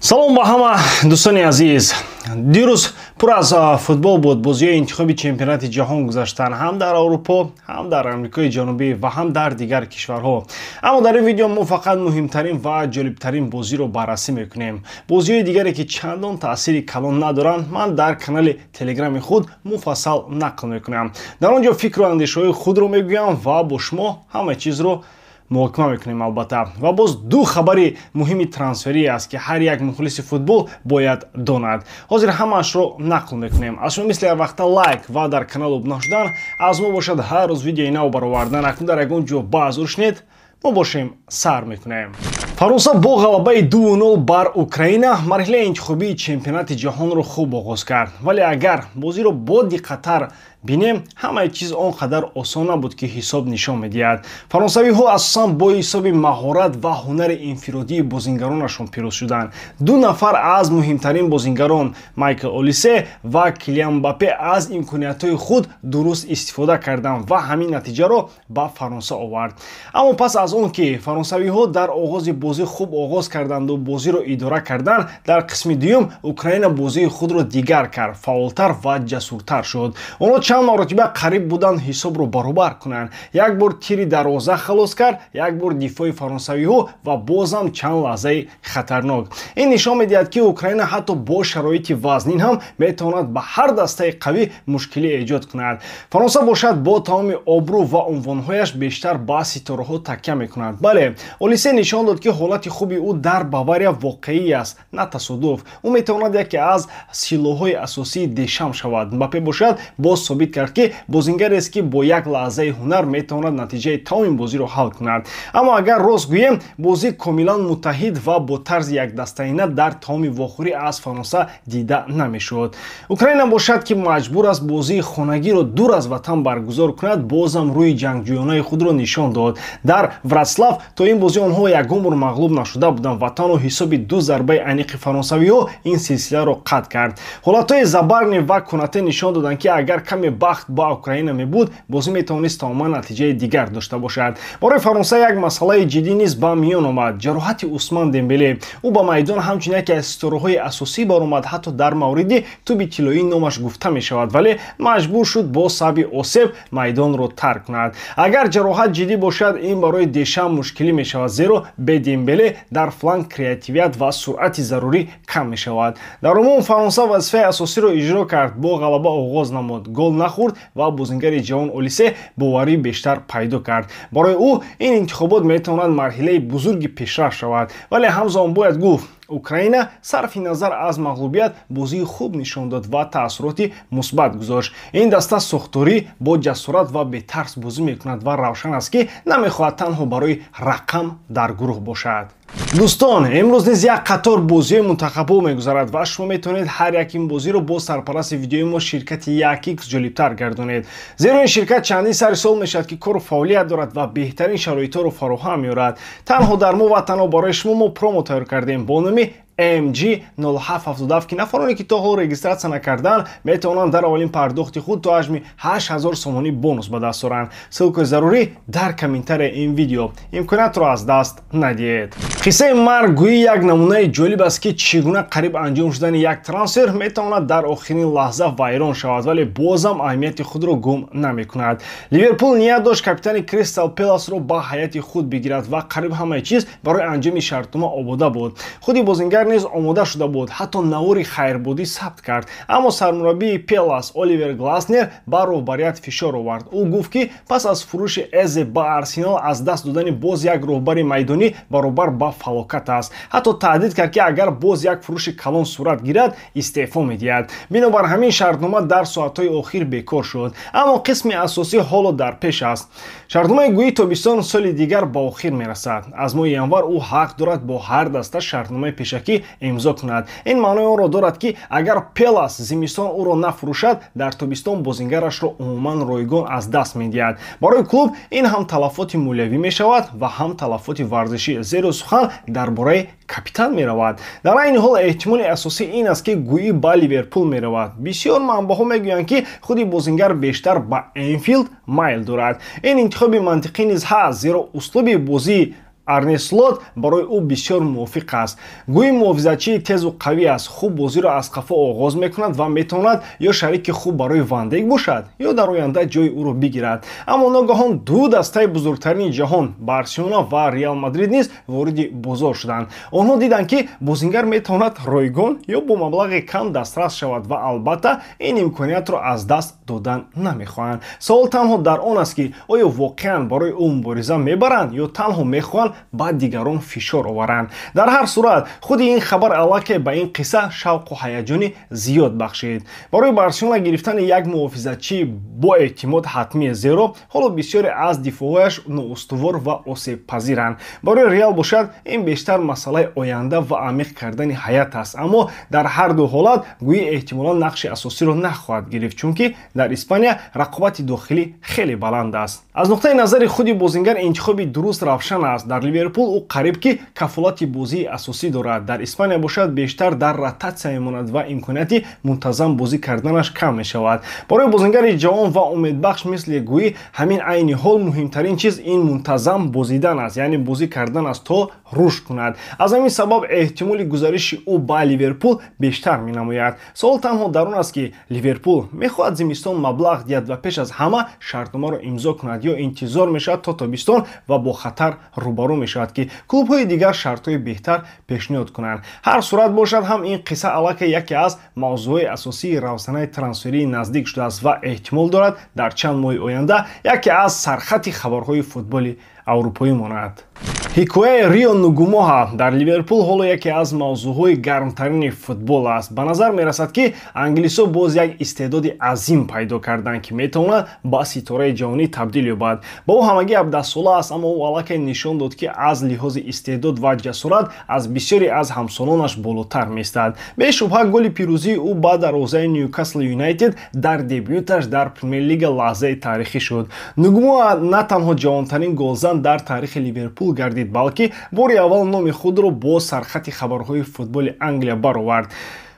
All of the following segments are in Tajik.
салом ба ҳама дӯстони азиз. дирӯз пур аз футбол буд. бозиҳои интихоби чемпионати ҷаҳон гузаштанд ҳам дар Аврупо, ҳам дар Амрикои ҷанубӣ ва ҳам дар дигар кишварҳо. Аммо дар ин видео мо фақат муҳимтарин ва ҷолибтарин бозиро баррасӣ мекунем. бозиҳои дигаре ки чандон таъсири калон надоранд, ман дар канали телеграми худ муфассал нақл мекунам. Дар он ҷо фикру андешаҳои худро мегӯям ва бо шумо ҳама чизро муҳокима мекунем. Албатта ва боз ду хабари муҳими трансферӣ аст ки ҳар як мухлиси футбол бояд донад. ҳозир ҳамаашро нақл мекунем. аз шумо мисли ҳар вақта лайк ва дар канал обуна шудан, аз мо бошад ҳар рӯз видеои нав баровардан. акнун дар ягон ҷо баъз уршнед, мо бошем сар мекунем. фаронса бо ғалабаи 2-0 бар Украина марҳилаи интихобии чемпионати ҷаҳонро хуб оғоз кард. Вале агар бозиро бо диққаттар бинем, ҳамаи чиз он қадар осон набуд ки ҳисоб нишон медиҳад. фаронсавиҳо асосан бо ҳисоби маҳорат ва ҳунари инфиродии бозингаронашон пирӯз шуданд. ду нафар аз муҳимтарин бозингарон Майкл Олисе ва Килиан Мбаппе аз имкониятҳои худ дуруст истифода карданд ва ҳамин натиҷаро ба Фаронса овард. аммо пас аз он ки фаронсавиҳо дар оғози бозӣ хуб оғоз карданду бозиро идора карданд, дар қисми дуюм Украина бозии худро дигар кард, фаъолтар ва ҷасуртар шуд. онҳо чанд маротиба қариб буданд ҳисобро баробар кунанд. як бор тири дарвоза халос кард, як бор дифои фаронсавиҳо ва бозам чанд лаҳзаи хатарнок. ин нишон медиҳад ки Украина ҳатто бо шароити вазнин ҳам метавонад ба ҳар дастаи қавӣ мушкилӣ эҷод кунад. фаронса бошад бо тамоми обрӯ ва унвонҳояш бештар ба ситораҳо такя мекунад. бале, Олисе нишон дод ки ҳолати хуби ӯ дар Бавария воқеӣ аст, на тасодуф. ӯ метавонад яке аз силоҳои асосии Дешам шавад. Мбаппе бошад бо собит кард ки бозингарест ки бо як лаҳзаи ҳунар метавонад натиҷаи тамоми бозиро ҳал кунад. аммо агар рост гӯем, бозӣ комилан муттаҳид ва бо тарзи якдастаина дар тамоми вохӯрӣ аз Фаронса дида намешуд. Украина бошад ки маҷбур аст бозии хонагиро дур аз ватан баргузор кунад, бозам рӯи ҷангҷӯёнаи худро нишон дод. дар Вратслав то ин бозӣ онҳо ягон бор мағлуб нашуда буданд. ватану ҳисоби ду зарбаи аниқи фаронсавиҳо ин силсиларо қатъ кард. ҳолатҳои Забарни ва Конате нишон доданд ки агар каме бахт ба Украина мебуд, бозӣ метавонист тамоман натиҷаи дигар дошта бошад. барои Фаронса як масъалаи ҷиддӣ низ ба миён омад. ҷароҳати Усман Дембеле. ӯ ба майдон ҳамчун яке аз ситораҳои асосӣ баромад. ҳатто дар мавриди туби тиллоӣ номаш гуфта мешавад, вале маҷбур шуд бо сабаби осеб майдонро тарк кунад. агар ҷароҳат ҷиддӣ бошад, ин барои Дешам мушкилӣ мешавад, зеро бе Дембеле дар фланг креативият ва суръати зарурӣ кам мешавад. дар умум Фаронса вазифаи асосиро иҷро кард, бо ғалаба оғоз намуд, гол нахӯрд ва бозингари ҷавон Олисе боварӣ бештар пайдо кард. барои ӯ ин интихобот метавонад марҳилаи бузурги пешрафт шавад, вале ҳамзамон бояд гуфт Украина сарфи назар аз мағлубият бозии хуб нишон дод ва таъссуроти мусбат гузошт. ин даста сохторӣ бо ҷасорат ва бетарс бозӣ мекунад ва равшан аст ки намехоҳад танҳо барои рақам дар гурӯҳ бошад. дӯстон, имрӯз низ як қатор бозиҳои мунтахабҳо мегузарад ва шумо метавонед ҳар як ин бозиро бо сарпарасти видеои мо ширкати 1x ҷолибтар гардонед. зеро ин ширкат чандин сари сол мешавад ки кору фаъолият дорад ва беҳтарин шароитҳоро фароҳам меорад. танҳо дар мо ва танҳо барои шумо мо промо тайёр кардем бо номи AMG 0777 ки нафароне ки то ҳол регистратсия накарданд метавонанд дар аввалин пардохти худ то ҳаҷми 8000 сомонӣ бонус ба даст оранд. ссилкаи зарурӣ дар комментарияи ин видео. имкониятро аз даст надиҳед. қиссаи марг гӯӣ як намунаи ҷолиб аст ки чӣ гуна қариб анҷом шудани як трансфер метавонад дар охирин лаҳза вайрон шавад, вале бозам аҳамияти худро гум намекунад. ливерпул ният дошт капитани Кристал Пеласро ба ҳайати худ бигирад ва қариб ҳамаи чиз барои анҷоми шартнома омода буд. худи бозингар низ омода шуда буд, ҳатто навори хайрбодӣ сабт кард. аммо сармураббии Пелас Оливер Гласнер ба роҳбарият фишор овард. ӯ гуфт ки пас аз фурӯши Эзе ба Арсенал аз даст додани боз як роҳбари майдонӣ баробар ба фалокат аст. ҳатто таҳдид кард ки агар боз як фурӯши калон сурат гирад, истеъфо медиҳад. бинобар ҳамин шартнома дар соатҳои охир бекор шуд. аммо қисми асосӣ ҳоло дар пеш аст. шартномаи гӯӣ тобистон соли дигар ба охир мерасад. аз моҳи январ ӯ ҳақ дорад бо ҳар даста шартномаи пешакӣ имзо кунад. ин маънои онро дорад ки агар Пелас зимистон ӯро нафурӯшад, дар тобистон бозингарашро умуман ройгон аз даст медиҳад. барои клуб ин ҳам талафоти молиявӣ мешавад ва ҳам талафоти варзишӣ, зеро сухан дар бораи капитан меравад. дар айни ҳол эҳтимоли асосӣ ин аст ки гӯӣ ба Ливерпул меравад. бисёр манбаъҳо мегӯянд ки худи бозингар бештар ба Энфилд майл дорад. ин интихоби мантиқӣ низ ҳаст, зеро услуби бозии Арне Слот барои ӯ бисёр мувофиқ аст. Гӯи муҳофизатчии тезу қавӣ аст, хуб бозиро аз қафо оғоз мекунад ва метавонад ё шарики хуб барои Ван Дейк бошад, ё дар оянда ҷои ӯро бигирад. Аммо ногаҳон ду дастаи бузургтарини ҷаҳон Барселона ва Реал Мадрид низ вориди бозор шуданд. Онҳо диданд ки бозингар метавонад ройгон ё бо маблағи кам дастрас шавад ва албатта ин имкониятро аз даст додан намехоҳанд. Савол танҳо дар он аст ки оё воқеан барои ӯ мубориза мебаранд ё танҳо мехоҳанд ба дигарон фишор оваранд. Дар ҳар сурат худи ин хабар аллакай ба ин қисса шавқу ҳаяҷони зиёд бахшид. Барои Барселона гирифтани як муҳофизатчии бо эътимод ҳатмие, зеро ҳоло бисёре аз дифоъҳояш ноустувор ва осебпазиранд. Барои Реал бошад ин бештар масъалаи оянда ва амиқ кардани ҳаят аст, аммо дар ҳар ду ҳолат гӯӣ эҳтимолан нақши асосиро нахоҳад гирифт, чунки дар Испания рақобати дохилӣ хеле баланд аст. Аз нуқтаи назари худи бозингар интихоби дуруст равшан аст. Дар Ливерпул ӯ қариб ки кафолати бозии асосӣ дорад. Дар Испания бошад бештар дар ротатсия мемонад ва имконияти мунтазам бозӣ карданаш кам мешавад. Барои бозингари ҷавон ва умедбахш мисли гӯӣ ҳамин айни ҳол муҳимтарин чиз ин мунтазам бозидан аст, яъне бозӣ кардан аст то рушд кунад. Аз ҳамин сабаб эҳтимоли гузариши ӯ ба Ливерпул бештар менамояд. Савол танҳо дар он аст ки Ливерпул мехоҳад зимистон маблағ диҳад ва пеш аз ҳама шартномаро имзо кунад ё интизор мешавад то тобистон ва бо хатар рӯбарӯ мешавад ки клубҳои дигар шартҳои беҳтар пешниҳод кунанд. Ҳар сурат бошад ҳам ин қисса аллакай яке аз мавзӯъҳои асосии равзанаи трансферии наздик шудааст ва эҳтимол дорад дар чанд моҳи оянда яке аз сархати хабарҳои футболи аврупоӣ монад. Ҳикояи Рио Нугумоҳа дар Ливерпул ҳоло яке аз мавзӯъҳои гармтарини футбол аст. Ба назар мерасад ки англисо боз як истеъдоди азим пайдо карданд ки метавонад ба ситораи ҷаҳонӣ табдил ёбад. Ба ӯ ҳамагӣ 17 сола аст, аммо ӯ аллакай нишон дод ки аз лиҳози истеъдод ва ҷасорат аз бисёре аз ҳамсолонаш болотар меистад. Бешубҳа голи пирӯзии ӯ ба дарвозаи Ньюкасл Юнайтед дар дебюташ дар Премер-лига лаҳзаи тарихӣ шуд. Нугумоҳа на танҳо ҷавонтарин голзан дар таърихи Ливерпул гардид, балки бори аввал номи худро бо сархати хабарҳои футболи Англия баровард.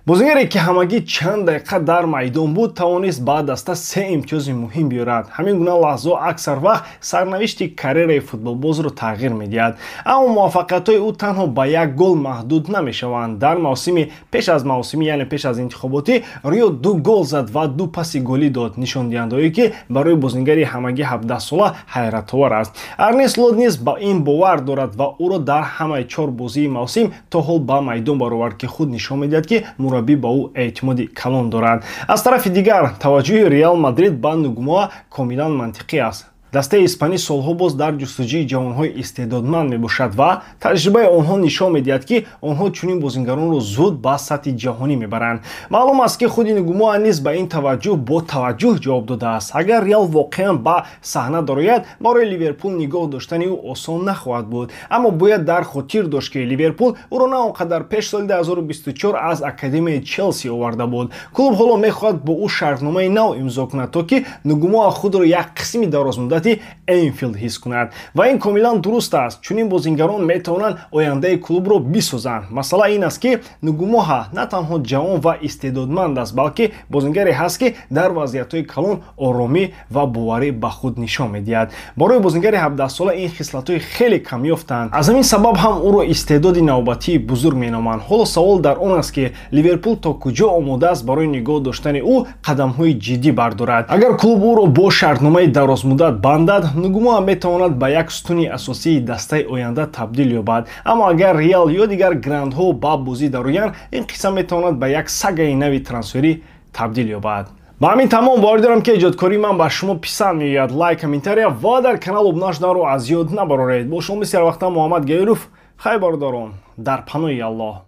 Бозингаре ки ҳамагӣ чанд дақиқа дар майдон буд, тавонист ба даста 3 имтиёзи муҳим биёрад. Ҳамин гуна лаҳзаҳо аксар вақт сарнавишти карьераи футболбозро тағйир медиҳад. Аммо муваффақиятҳои ӯ танҳо ба як гол маҳдуд намешаванд. Дар мавсими пеш аз мавсими, яъне пеш аз интихоботӣ, Рио 2 гол зад ва 2 паси голӣ дод, нишондиҳандаҳое ки барои бозингари ҳамагӣ 17 сола ҳайратовар аст. Арне Слот низ ба ин бовар дорад ва ӯро дар ҳамаи 4 бозии мавсим то ҳол ба майдон баровард ки худ нишон медиҳад ки мураббӣ ба ӯ эътимоди калон дорад. Аз тарафи дигар, таваҷҷӯҳи Реал Мадрид ба Нугумоҳа комилан мантиқӣ аст. Дастаи испанӣ солҳо боз дар ҷустуҷӯи ҷавонҳои истеъдодманд мебошад ва таҷрибаи онҳо нишон медиҳад ки онҳо чунин бозингаронро зуд ба сатҳи ҷаҳонӣ мебаранд. Маълум аст ки худи Нугумоҳа низ ба ин таваҷҷӯҳ бо таваҷҷӯҳ ҷавоб додааст. Агар Реал воқеан ба саҳна дарояд, барои Ливерпул нигоҳ доштани ӯ осон нахоҳад буд. Аммо бояд дар хотир дошт ки Ливерпул ӯро на он қадар пеш соли 2024 аз академияи Челси оварда буд. Клуб ҳоло мехоҳад бо ӯ шартномаи нав имзо кунад, то ки Нугумоҳа худро як қисми дарозмуддати Энфилд ҳис кунад. Ва ин комилан дуруст аст. Чунин бозингарон метавонанд ояндаи клубро бисозанд. Масъала ин аст ки Нугумоҳа на танҳо ҷавон ва истеъдодманд аст, балки бозингаре ҳаст ки дар вазъиятҳои калон оромӣ ва боварӣ ба худ нишон медиҳад. Барои бозингари 17 сола ин хислатҳои хеле камёфтанд. Аз ҳамин сабаб ҳам ӯро истеъдоди навбатии бузург меноманд. Ҳоло савол дар он аст ки Ливерпул то куҷо омода аст барои нигоҳ доштани ӯ қадамҳои ҷиддӣ бардорад. Агар клуб ӯро бо шартномаи дарозмуддат бандад, Нугумоҳа метавонад ба як стуни асосии дастаи оянда табдил ёбад. Аммо агар Реал ё дигар грандҳо ба бозӣ дароянд, ин қисса метавонад ба як сагаи нави трансферӣ табдил ёбад. Ба ҳамин тамом бовар дорам ки эҷодкории ман ба шумо писанд меояд. Лайк, комментария ва дар канал обуна шуданро аз ёд набароред. Бо шумо бисёр вақта Муҳаммад Гайров. Хай бародарон, дар паноҳи Аллоҳ.